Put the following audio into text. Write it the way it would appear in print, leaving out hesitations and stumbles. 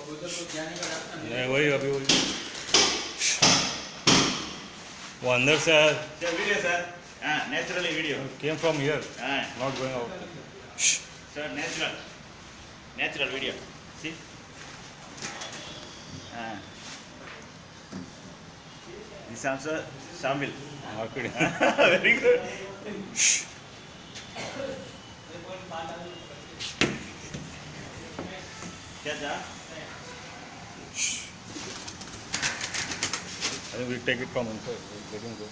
वही अभी वही वो अंदर से आया Sir, video, sir. Naturally video. Came from here Ah, not going out sir, natural. Natural video. See? Ah. This also Shamil. Market Very good. क्या जा? I think we take it from inside. Let him go.